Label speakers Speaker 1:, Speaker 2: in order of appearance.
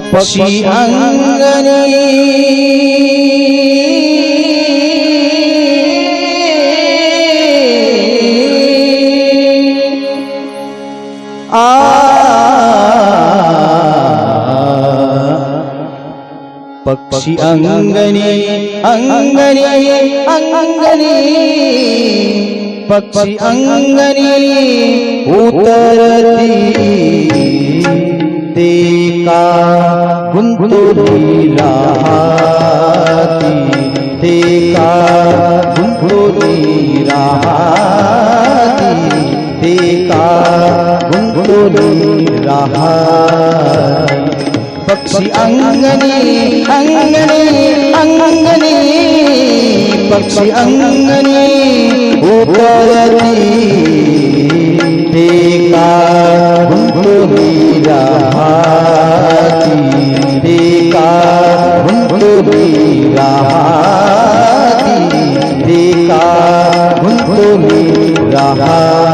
Speaker 1: पक्षी अंगणी पक्षी अंगणी अंगणी अंगणी पक्षी अंगणी उतरती ते का गुंतुली राहती ते का गुंतुली राहती ते का गुंतुली राहती पक्षी अंगणी अंगणी अंगणी पक्षी अंगणी उतरती ते का गुंतुली राहती ते का गुंतुली राहती ते का गुंतुली राहती